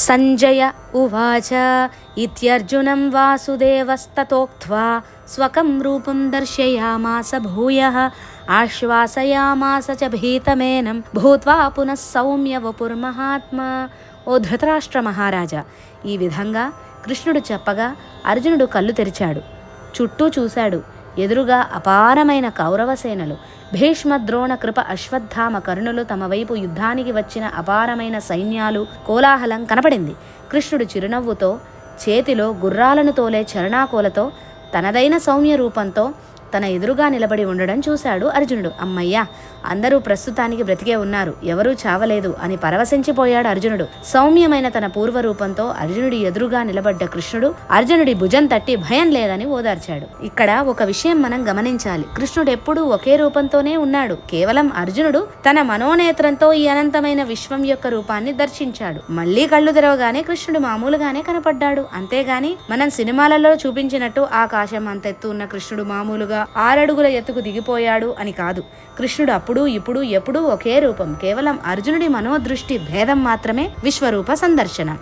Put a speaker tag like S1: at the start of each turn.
S1: సంజయ ఉవాచ ఇత్యర్జునం వాసుదేవస్తతోక్త్వా స్వకం రూపం దర్శయామాస భూయః ఆశ్వాసయామాస చ భీతమేనం భూత్వా పునః సౌమ్య వపుర్మహాత్మా. ఓ ధృతరాష్ట్ర మహారాజా, ఈ విధంగా కృష్ణుడు చెప్పగా అర్జునుడు కళ్ళు తెరిచాడు. చుట్టూ చూశాడు. ఎదురుగా అపారమైన కౌరవసేనలు, భీష్మ, ద్రోణ, కృప, అశ్వత్థామ, కర్ణులు, తమ వైపు యుద్ధానికి వచ్చిన అపారమైన సైన్యాలు, కోలాహలం కనపడింది. కృష్ణుడు చిరునవ్వుతో, చేతిలో గుర్రాలను తోలే చరణాకోలతో, తనదైన సౌమ్య రూపంతో తన ఎదురుగా నిలబడి ఉండడం చూశాడు అర్జునుడు. అమ్మయ్యా, అందరూ ప్రస్తుతానికి బ్రతికే ఉన్నారు, ఎవరూ చావలేదు అని పరవశించిపోయాడు అర్జునుడు. సౌమ్యమైన తన పూర్వరూపంతో అర్జునుడి ఎదురుగా నిలబడ్డ కృష్ణుడు అర్జునుడి భుజం తట్టి భయం లేదని ఓదార్చాడు. ఇక్కడ ఒక విషయం మనం గమనించాలి. కృష్ణుడు ఎప్పుడూ ఒకే రూపంతోనే ఉన్నాడు. కేవలం అర్జునుడు తన మనోనేత్రంతో ఈ అనంతమైన విశ్వం యొక్క రూపాన్ని దర్శించాడు. మళ్లీ కళ్ళు తెరవగానే కృష్ణుడు మామూలుగానే కనపడ్డాడు. అంతేగాని మనం సినిమాలలో చూపించినట్టు ఆకాశం అంతెత్తు ఉన్న కృష్ణుడు మామూలుగా 6 అడుగుల ఎత్తుకు దిగిపోయాడు అని కాదు. కృష్ణుడు అప్పుడు ఇప్పుడు ఎప్పుడూ ఒకే రూపం. కేవలం అర్జునుడి మనోదృష్టి భేదం మాత్రమే విశ్వరూప సందర్శనం.